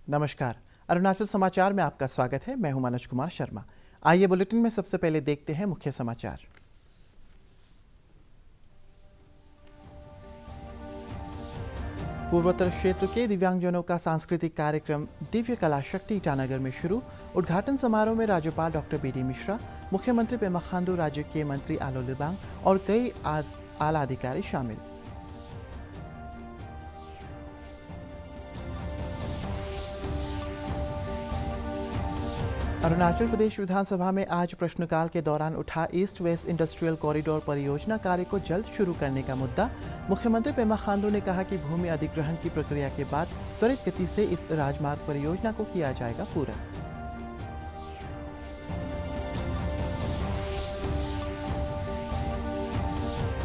नमस्कार। अरुणाचल समाचार में आपका स्वागत है। मैं हूं मनोज कुमार शर्मा। आइए बुलेटिन में सबसे पहले देखते हैं मुख्य समाचार। पूर्वोत्तर क्षेत्र के दिव्यांगजनों का सांस्कृतिक कार्यक्रम दिव्य कला शक्ति ईटानगर में शुरू। उद्घाटन समारोह में राज्यपाल डॉक्टर बी डी मिश्रा, मुख्यमंत्री पेमा खांडू, राज्य के मंत्री आलो लिबांग और कई आला अधिकारी शामिल। अरुणाचल प्रदेश विधानसभा में आज प्रश्नकाल के दौरान उठा ईस्ट वेस्ट इंडस्ट्रियल कॉरिडोर परियोजना कार्य को जल्द शुरू करने का मुद्दा। मुख्यमंत्री पेमा खांडू ने कहा कि भूमि अधिग्रहण की प्रक्रिया के बाद त्वरित गति से इस राजमार्ग परियोजना को किया जाएगा पूरा।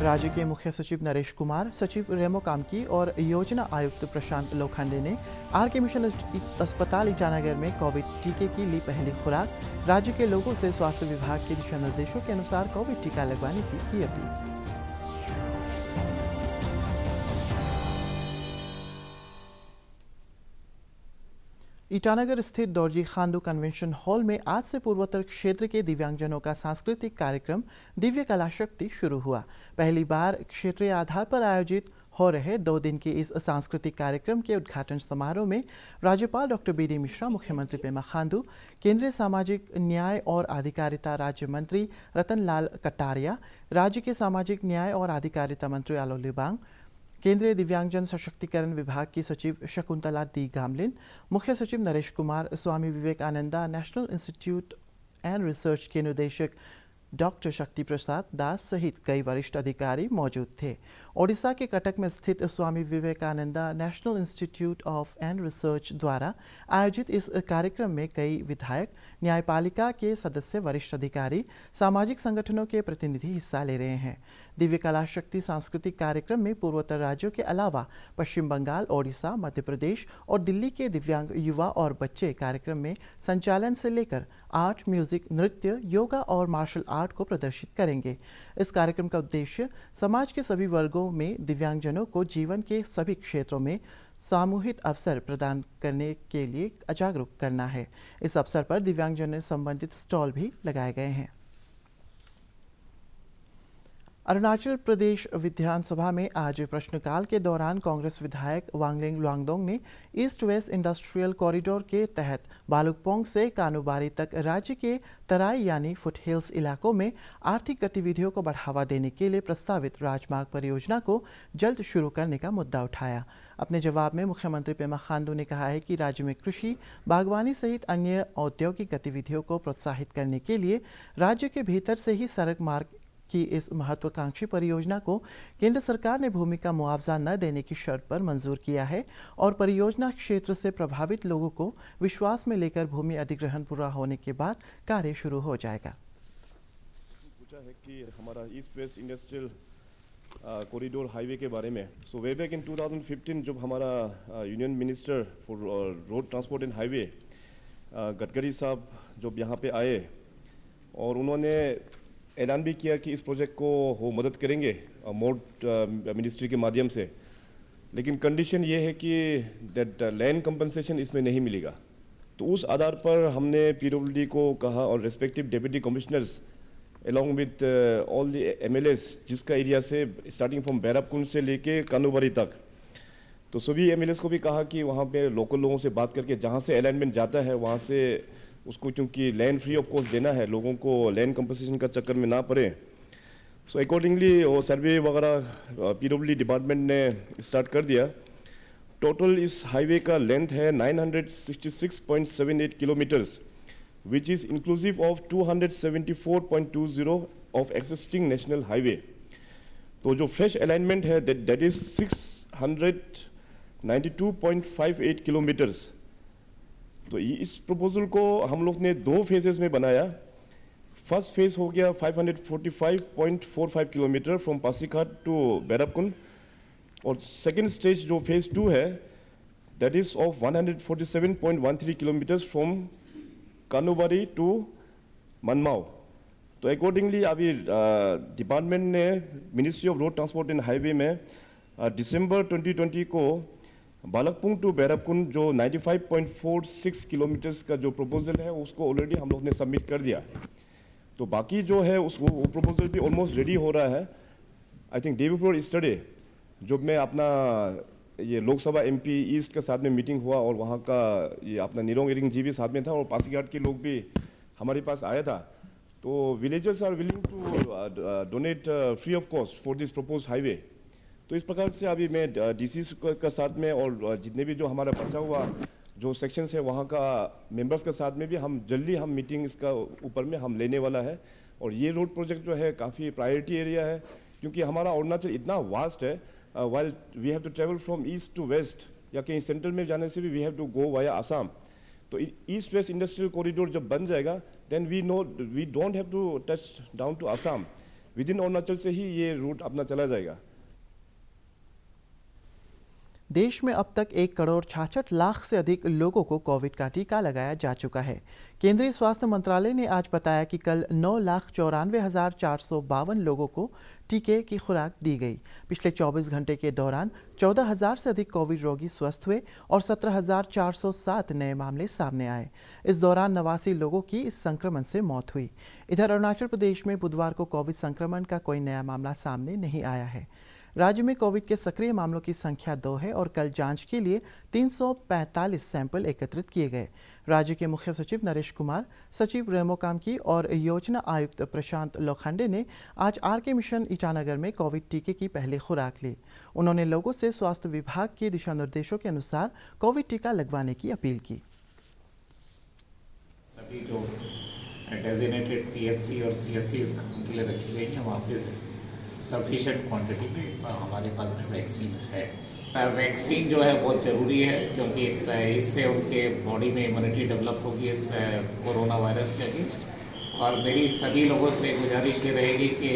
राज्य के मुख्य सचिव नरेश कुमार, सचिव रेमो कामकी और योजना आयुक्त प्रशांत लोखंडे ने आर के मिशन अस्पताल ईटानगर में कोविड टीके की ली पहली खुराक। राज्य के लोगों से स्वास्थ्य विभाग के दिशा निर्देशों के अनुसार कोविड टीका लगवाने की अपील। ईटानगर स्थित दोरजी खांडू कन्वेंशन हॉल में आज से पूर्वोत्तर क्षेत्र के दिव्यांगजनों का सांस्कृतिक कार्यक्रम दिव्य कला शक्ति शुरू हुआ। पहली बार क्षेत्रीय आधार पर आयोजित हो रहे 2 दिन के इस सांस्कृतिक कार्यक्रम के उद्घाटन समारोह में राज्यपाल डॉक्टर बी डी मिश्रा, मुख्यमंत्री पेमा खांडू, केंद्रीय सामाजिक न्याय और अधिकारिता राज्य मंत्री रतन लाल कटारिया, राज्य के सामाजिक न्याय और अधिकारिता मंत्री आलो लिबांग, केंद्रीय दिव्यांगजन सशक्तिकरण विभाग की सचिव शकुंतला दी गामलिन, मुख्य सचिव Naresh Kumar, Swami Vivekananda national institute and research के निदेशक डॉक्टर शक्ति प्रसाद दास सहित कई वरिष्ठ अधिकारी मौजूद थे। ओडिशा के कटक में स्थित Swami Vivekananda national institute of and research द्वारा आयोजित इस कार्यक्रम में कई विधायक, न्यायपालिका के सदस्य, वरिष्ठ अधिकारी, सामाजिक संगठनों के प्रतिनिधि हिस्सा ले रहे हैं। दिव्य कला शक्ति सांस्कृतिक कार्यक्रम में पूर्वोत्तर राज्यों के अलावा पश्चिम बंगाल, ओडिशा, मध्य प्रदेश और दिल्ली के दिव्यांग युवा और बच्चे कार्यक्रम में संचालन से लेकर आर्ट, म्यूजिक, नृत्य, योगा और मार्शल आर्ट को प्रदर्शित करेंगे। इस कार्यक्रम का उद्देश्य समाज के सभी वर्गों में दिव्यांगजनों को जीवन के सभी क्षेत्रों में सामूहिक अवसर प्रदान करने के लिए जागरूक करना है। इस अवसर पर दिव्यांगजनों से संबंधित स्टॉल भी लगाए गए हैं। अरुणाचल प्रदेश विधानसभा में आज प्रश्नकाल के दौरान कांग्रेस विधायक वांगलेंग लुआंगडोंग ने ईस्ट वेस्ट इंडस्ट्रियल कॉरिडोर के तहत भालुकपोंग से कानूबारी तक राज्य के तराई यानी फुट हिल्स इलाकों में आर्थिक गतिविधियों को बढ़ावा देने के लिए प्रस्तावित राजमार्ग परियोजना को जल्द शुरू करने का मुद्दा उठाया। अपने जवाब में मुख्यमंत्री पेमा खांडू ने कहा है कि राज्य में कृषि, बागवानी सहित अन्य औद्योगिक गतिविधियों को प्रोत्साहित करने के लिए राज्य के भीतर से ही सड़क मार्ग की इस महत्वाकांक्षी परियोजना को केंद्र सरकार ने भूमि का मुआवजा न देने की शर्त पर मंजूर किया है और परियोजना क्षेत्र से प्रभावित लोगों को विश्वास में लेकर भूमि अधिग्रहण पूरा होने के बाद कार्य शुरू हो जाएगा। पूछा है कि हमारा east west industrial corridor highway के बारे में। सो वे बैक इन 2015 जब हमारा union minister for road transport and highway Gadkari साहब जब यहाँ पे आए और उन्होंने ऐलान भी किया कि इस प्रोजेक्ट को वो मदद करेंगे मोड मिनिस्ट्री के माध्यम से, लेकिन कंडीशन ये है कि दैट लैंड कंपनसेशन इसमें नहीं मिलेगा। तो उस आधार पर हमने पीडब्ल्यूडी को कहा और respective deputy commissioners along with all the MLAs जिसका एरिया से स्टार्टिंग फ्रॉम बैराबकुंड से लेके कानूबारी तक, तो सभी एमएलएस को भी कहा कि वहाँ पे लोकल लोगों से बात करके जहाँ से अलाइनमेंट जाता है वहाँ से उसको, क्योंकि लैंड फ्री ऑफ कॉस्ट देना है, लोगों को लैंड कंपनसेशन का चक्कर में ना पड़े। सो अकॉर्डिंगली वो सर्वे वगैरह पीडब्ल्यूडी डिपार्टमेंट ने स्टार्ट कर दिया। टोटल इस हाईवे का लेंथ है 966.78 kilometres which is inclusive of 274.20 of existing national highway. तो जो फ्रेश अलाइनमेंट है दैट इज 692.58 किलोमीटर्स। तो इस प्रपोजल को हम लोग ने 2 फेजेस में बनाया। फर्स्ट फेज हो गया 545.45 kilometre from Pasighat to Bairabkund और सेकेंड स्टेज जो फेज 2 है that is of 147.13 kilometres from Kanubari to Manmao. तो अकॉर्डिंगली अभी डिपार्टमेंट ने ministry of road transport and highway में दिसंबर 2020 को बालकपुंग टू बैरबकुंड जो 95.46 किलोमीटर्स का जो प्रपोजल है उसको ऑलरेडी हम लोग ने सबमिट कर दिया। तो बाकी जो है उस वो प्रपोजल भी ऑलमोस्ट रेडी हो रहा है। I think day before yesterday जब मैं अपना ये लोकसभा एमपी ईस्ट के साथ में मीटिंग हुआ और वहाँ का ये अपना निरोंग इरिंग जी भी साथ में था और पासीघाट के लोग भी हमारे पास आया था। तो villagers are willing to donate free of cost for this propose highway. तो इस प्रकार से अभी मैं डीसी का साथ में और जितने भी जो हमारा बचा हुआ जो सेक्शंस है वहाँ का मेंबर्स के साथ में भी हम जल्दी हम मीटिंग इसका ऊपर में हम लेने वाला है। और ये रोड प्रोजेक्ट जो है काफ़ी प्रायोरिटी एरिया है क्योंकि हमारा अरुणाचल इतना वास्ट है। While we have to travel from east to west या कहीं सेंट्रल में जाने से भी we have to go via Assam. तो ईस्ट वेस्ट इंडस्ट्रियल कॉरिडोर जब बन जाएगा then we don't have to touch down to Assam, within Arunachal से ही ये रूट अपना चला जाएगा। देश में अब तक 1,66,00,000 से अधिक लोगों को कोविड का टीका लगाया जा चुका है। केंद्रीय स्वास्थ्य मंत्रालय ने आज बताया कि कल 9,94,452 लोगों को टीके की खुराक दी गई। पिछले 24 घंटे के दौरान 14,000 से अधिक कोविड रोगी स्वस्थ हुए और 17,407 नए मामले सामने आए। इस दौरान 89 लोगों की इस संक्रमण से मौत हुई। इधर अरुणाचल प्रदेश में बुधवार को कोविड संक्रमण का कोई नया मामला सामने नहीं आया है। राज्य में कोविड के सक्रिय मामलों की संख्या 2 है और कल जांच के लिए 345 सैंपल एकत्रित किए गए। राज्य के मुख्य सचिव नरेश कुमार, सचिव रेमो कामकी और योजना आयुक्त प्रशांत लोखंडे ने आज आरके मिशन ईटानगर में कोविड टीके की पहली खुराक ली। उन्होंने लोगों से स्वास्थ्य विभाग के दिशा निर्देशों के अनुसार कोविड टीका लगवाने की अपील की। सभी जो डेजिग्नेटेड पीएचसी और सीएचसी के लिए रखी गई है वहाँ पे सफिशेंट क्वांटिटी में हमारे पास में वैक्सीन है। वैक्सीन जो है बहुत ज़रूरी है क्योंकि इससे उनके बॉडी में इम्यूनिटी डेवलप होगी इस कोरोना वायरस के अगेंस्ट। और मेरी सभी लोगों से गुजारिश ये रहेगी कि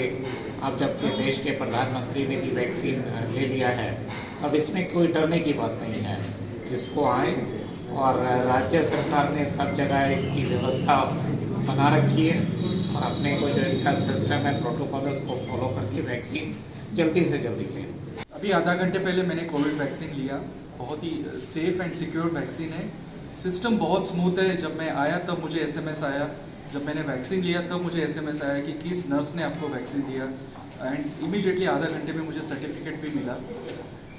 अब जबकि देश के प्रधानमंत्री ने भी वैक्सीन ले लिया है, अब इसमें कोई डरने की बात नहीं है। इसको आए और राज्य सरकार ने सब जगह इसकी व्यवस्था बना रखी है और अपने को जो इसका सिस्टम है प्रोटोकॉल है उसको फॉलो करके वैक्सीन जल्दी से जल्दी लें। अभी आधा घंटे पहले मैंने कोविड वैक्सीन लिया। बहुत ही सेफ एंड सिक्योर वैक्सीन है। सिस्टम बहुत स्मूथ है। जब मैं आया तब मुझे एसएमएस आया, जब मैंने वैक्सीन लिया तब मुझे एसएमएस आया कि किस नर्स ने आपको वैक्सीन दिया एंड इमीडिएटली आधा घंटे में मुझे सर्टिफिकेट भी मिला।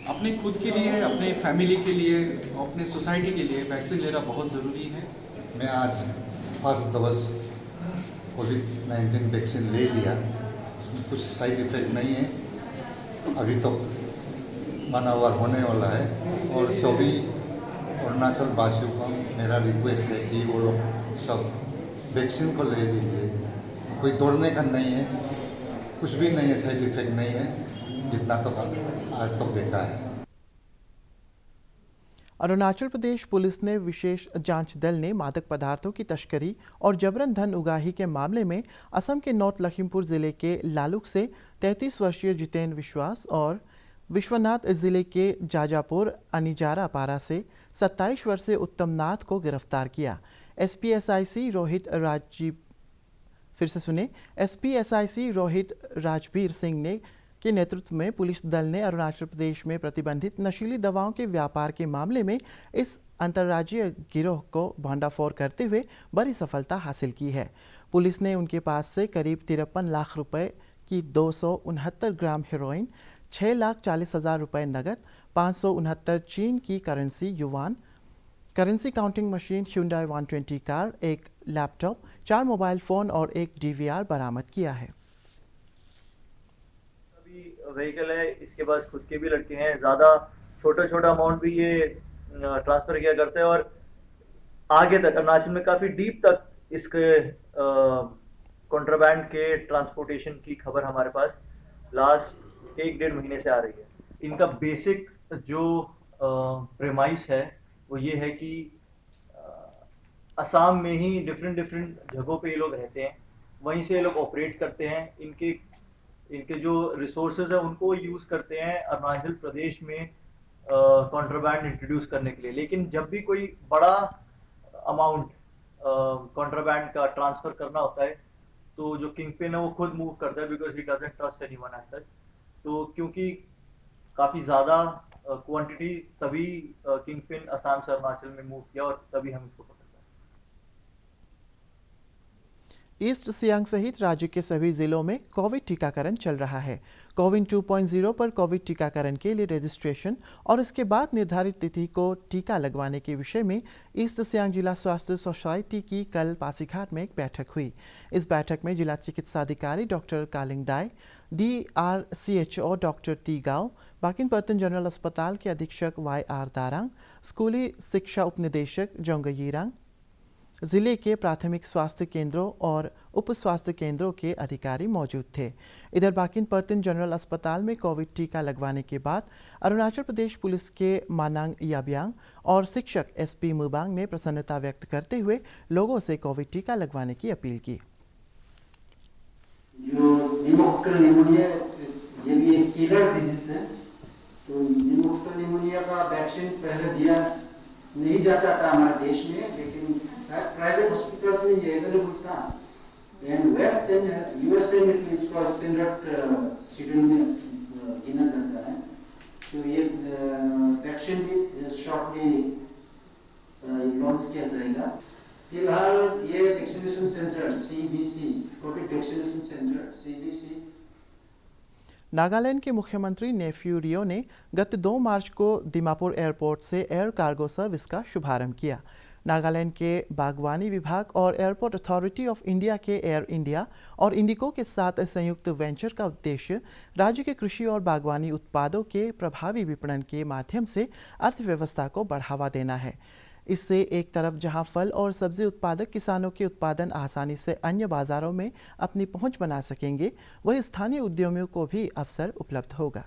अपने खुद के लिए, अपने फैमिली के लिए, अपने सोसाइटी के लिए वैक्सीन लेना बहुत ज़रूरी है। मैं आज फर्स्ट डोज कोविड-19 वैक्सीन ले लिया। कुछ साइड इफ़ेक्ट नहीं है। अभी तो 1 आवर होने वाला है और सभी अरुणाचल वासियों को मेरा रिक्वेस्ट है कि वो लोग सब वैक्सीन को ले लीजिए। कोई दौड़ने का नहीं है, कुछ भी नहीं है, साइड इफ़ेक्ट नहीं है, जितना तो आज तक देखा है। अरुणाचल प्रदेश पुलिस ने विशेष जांच दल ने मादक पदार्थों की तस्करी और जबरन धन उगाही के मामले में असम के नॉर्थ लखीमपुर जिले के लालुक से 33 वर्षीय जितेंद्र विश्वास और विश्वनाथ जिले के जाजापुर अनिजारा पारा से 27 वर्षीय उत्तम नाथ को गिरफ्तार किया। एसपीएसआईसी रोहित राजबीर सिंह ने के नेतृत्व में पुलिस दल ने अरुणाचल प्रदेश में प्रतिबंधित नशीली दवाओं के व्यापार के मामले में इस अंतर्राज्यीय गिरोह को भंडाफोड़ करते हुए बड़ी सफलता हासिल की है। पुलिस ने उनके पास से करीब 53 लाख रुपए की 269 ग्राम हेरोइन, 6,40,000 रुपए नगद, 569 चीन की currency counting machine, Hyundai 120 car, एक लैपटॉप, 4 मोबाइल फ़ोन और एक डीवीआर बरामद किया है। व्हीकल है, इसके पास खुद के भी लड़के हैं। ज़्यादा छोटा अमाउंट भी ये ट्रांसफ़र किया करते हैं और आगे तक अरुणाचल में काफ़ी डीप तक इसके कॉन्ट्राबैंड के ट्रांसपोर्टेशन की खबर हमारे पास लास्ट 1-1.5 महीने से आ रही है। इनका बेसिक जो प्रेमाइस है वो ये है कि असम में ही डिफरेंट जगहों पे ये लोग रहते हैं, वहीं से ये लोग ऑपरेट करते हैं। इनके जो रिसोर्सेज है उनको यूज़ करते हैं अरुणाचल प्रदेश में कॉन्ट्राबैंड इंट्रोड्यूस करने के लिए। लेकिन जब भी कोई बड़ा अमाउंट कॉन्ट्राबैंड का ट्रांसफ़र करना होता है तो जो किंग पिन है वो खुद मूव करता है, because he doesn't trust anyone as such. तो क्योंकि काफ़ी ज़्यादा क्वांटिटी तभी किंगपिन असम से अरुणाचल में मूव किया और तभी हम इसको पकड़ पाए। ईस्ट सियांग सहित राज्य के सभी जिलों में कोविड टीकाकरण चल रहा है। कोविन 2.0 पर कोविड टीकाकरण के लिए रजिस्ट्रेशन और इसके बाद निर्धारित तिथि को टीका लगवाने के विषय में ईस्ट सियांग जिला स्वास्थ्य सोसाइटी की कल पासीघाट में एक बैठक हुई। इस बैठक में जिला चिकित्सा अधिकारी डॉक्टर कालिंग दाई, DRCHO डॉक्टर टी गांव, बाकिन पर्तन जनरल अस्पताल के अधीक्षक YR दारांग, स्कूली शिक्षा उपनिदेशक जोंग यीरांग, जिले के प्राथमिक स्वास्थ्य केंद्रों और उप स्वास्थ्य केंद्रों के अधिकारी मौजूद थे। इधर बाकिन पर्तन जनरल अस्पताल में कोविड टीका लगवाने के बाद अरुणाचल प्रदेश पुलिस के मानांग याब्यांग और शिक्षक SP मुबांग ने प्रसन्नता व्यक्त करते हुए लोगों से कोविड टीका लगवाने की अपील की। जो निमोक्कल निमोनिया ये भी एक किलर डिजीज है, तो निमोक्कल निमोनिया का वैक्सीन पहले दिया नहीं जाता था हमारे देश में, लेकिन शायद प्राइवेट हॉस्पिटल्स में ये अवेलेबल था। एंड वेस्ट एंड USA में इसको स्टैंडर्ड शेड्यूल में गिना जाता है। तो ये वैक्सीन भी शॉर्टली लॉन्च किया जाएगा। फिलहाल ये vaccination centre CBC Covid vaccination centre CBC Nagaland के मुख्यमंत्री नेफ्यू रियो ने गत 2 मार्च को दीमापुर एयरपोर्ट से एयर कार्गो सर्विस का शुभारंभ किया। नागालैंड के बागवानी विभाग और एयरपोर्ट अथॉरिटी ऑफ इंडिया के एयर इंडिया और इंडिको के साथ संयुक्त वेंचर का उद्देश्य राज्य के कृषि और बागवानी उत्पादों के प्रभावी विपणन के माध्यम से अर्थव्यवस्था को बढ़ावा देना है। इससे एक तरफ जहां फल और सब्जी उत्पादक किसानों के उत्पादन आसानी से अन्य बाजारों में अपनी पहुंच बना सकेंगे, वहीं स्थानीय उद्यमियों को भी अवसर उपलब्ध होगा।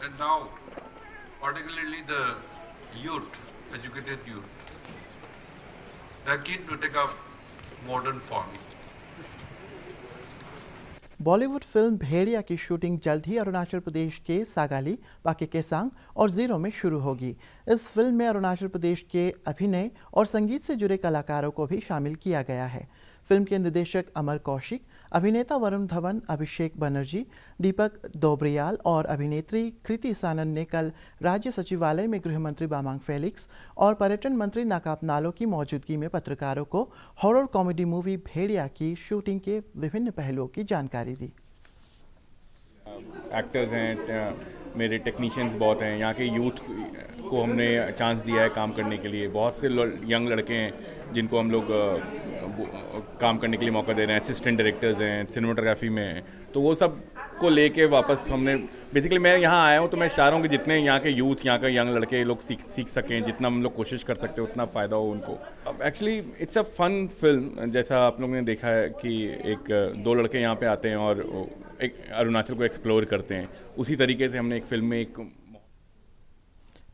And now, particularly the youth, educated youth, they are keen to take up modern farming. Bollywood film Bhediya की शूटिंग जल्द ही अरुणाचल प्रदेश के सागाली, पाके केसांग और जीरो में शुरू होगी। इस फिल्म में अरुणाचल प्रदेश के अभिनय और संगीत से जुड़े कलाकारों को भी शामिल किया गया है। फिल्म के निर्देशक अमर कौशिक, अभिनेता वरुण धवन, अभिषेक बनर्जी, दीपक दोबरियाल और अभिनेत्री कृति सानन ने कल राज्य सचिवालय में गृह मंत्री बामांग फेलिक्स और पर्यटन मंत्री नाकाप नालो की मौजूदगी में पत्रकारों को हॉरर कॉमेडी मूवी भेड़िया की शूटिंग के विभिन्न पहलुओं की जानकारी दी। एक्टर्स हैं, मेरे टेक्नीशियंस बहुत हैं, यहाँ के यूथ को हमने चांस दिया है काम करने के लिए। बहुत से यंग लड़के हैं जिनको हम लोग काम करने के लिए मौका दे रहे हैं। असिस्टेंट डायरेक्टर्स हैं, सिनेमाटोग्राफी में हैं, तो वो सब को लेके वापस हमने बेसिकली मैं यहाँ आया हूँ तो मैं चाह रहा हूँ कि जितने यहाँ के यूथ, यहाँ के यंग लड़के लोग सीख सकें, जितना हम लोग कोशिश कर सकते हैं उतना फ़ायदा हो उनको। Actually it's a fun film. जैसा आप लोगों ने देखा है कि दो लड़के यहाँ पे आते हैं और एक अरुणाचल को एक्सप्लोर करते हैं, उसी तरीके से हमने एक फिल्म में एक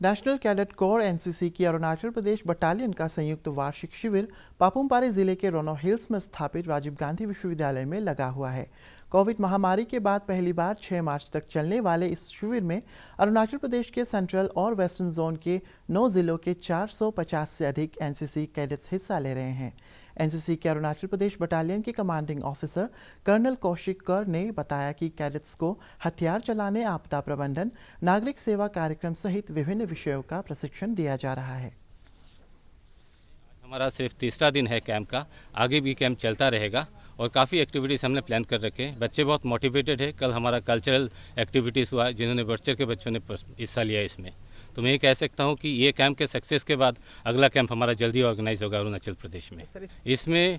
नेशनल कैडेट कोर NCC की अरुणाचल प्रदेश बटालियन का संयुक्त वार्षिक शिविर पापुमपारे जिले के रोनो हिल्स में स्थापित राजीव गांधी विश्वविद्यालय में लगा हुआ है। कोविड महामारी के बाद पहली बार 6 मार्च तक चलने वाले इस शिविर में अरुणाचल प्रदेश के सेंट्रल और वेस्टर्न जोन के 9 जिलों के 450 से अधिक NCC कैडेट्स हिस्सा ले रहे हैं। NCC के अरुणाचल प्रदेश बटालियन के कमांडिंग ऑफिसर कर्नल कौशिक कर ने बताया कि कैडेट्स को हथियार चलाने, आपदा प्रबंधन, नागरिक सेवा कार्यक्रम सहित विभिन्न विषयों का प्रशिक्षण दिया जा रहा है। हमारा सिर्फ तीसरा दिन है कैंप का, आगे भी कैंप चलता रहेगा और काफ़ी एक्टिविटीज़ हमने प्लान कर रखे हैं। बच्चे बहुत मोटिवेटेड है। कल हमारा कल्चरल एक्टिविटीज़ हुआ जिन्होंने बढ़ चढ़ के बच्चों ने हिस्सा लिया इसमें। तो मैं ये कह सकता हूँ कि ये कैंप के सक्सेस के बाद अगला कैंप हमारा जल्दी ऑर्गेनाइज होगा अरुणाचल प्रदेश में। इसमें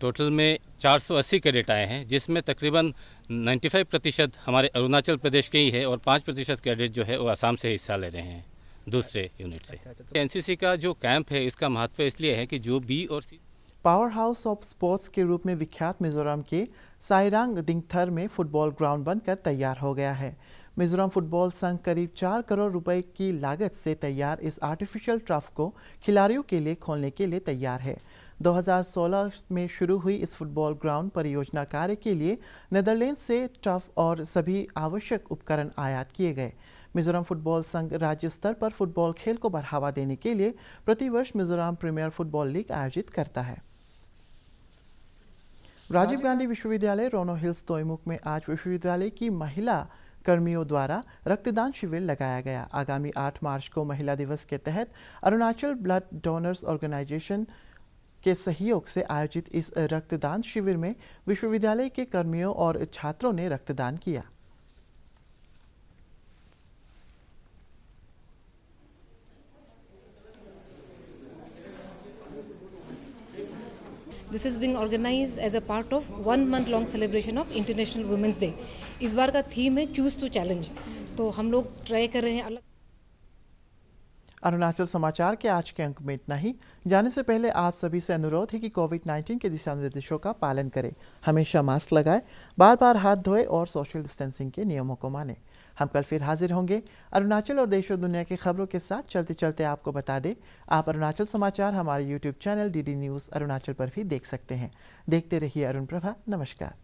टोटल में 480 कैडेट आए हैं, जिसमें तकरीबन 95% हमारे अरुणाचल प्रदेश के ही है और 5% कैडेट जो है वो आसाम से हिस्सा ले रहे हैं दूसरे यूनिट से। NCC का जो कैंप है इसका महत्व इसलिए है कि जो B और C power house of sports के रूप में विख्यात मिजोरम के साइरांग दिंगथर में फुटबॉल ग्राउंड बनकर तैयार हो गया है। मिजोरम फुटबॉल संघ करीब 4 करोड़ रुपए की लागत से तैयार इस आर्टिफिशियल टर्फ को खिलाड़ियों के लिए खोलने के लिए तैयार है। 2016 में शुरू हुई इस फुटबॉल ग्राउंड परियोजना कार्य के लिए नीदरलैंड से टर्फ और सभी आवश्यक उपकरण आयात किए गए। मिजोरम फुटबॉल संघ राज्य स्तर पर फुटबॉल खेल को बढ़ावा देने के लिए प्रतिवर्ष मिजोरम प्रीमियर फुटबॉल लीग आयोजित करता है। राजीव गांधी विश्वविद्यालय रोनो हिल्स तोईमुख में आज विश्वविद्यालय की महिला कर्मियों द्वारा रक्तदान शिविर लगाया गया। आगामी 8 मार्च को महिला दिवस के तहत अरुणाचल ब्लड डोनर्स ऑर्गेनाइजेशन के सहयोग से आयोजित इस रक्तदान शिविर में विश्वविद्यालय के कर्मियों और छात्रों ने रक्तदान किया। This is being organized as a part of 1 month long celebration of International Women's Day. इस बार का थीम है चूज टू चैलेंज, तो हम लोग ट्राई कर रहे हैं अलग। अरुणाचल समाचार के आज के अंक में इतना ही। जाने से पहले आप सभी से अनुरोध है कि कोविड-19 के दिशा निर्देशों का पालन करें, हमेशा मास्क लगाएं, बार बार हाथ धोएं और सोशल डिस्टेंसिंग के नियमों को मानें। हम कल फिर हाजिर होंगे अरुणाचल और देश और दुनिया की खबरों के साथ। चलते चलते आपको बता दें, आप अरुणाचल समाचार हमारे YouTube channel DD news Arunachal पर भी देख सकते हैं। देखते रहिए अरुण प्रभा। नमस्कार।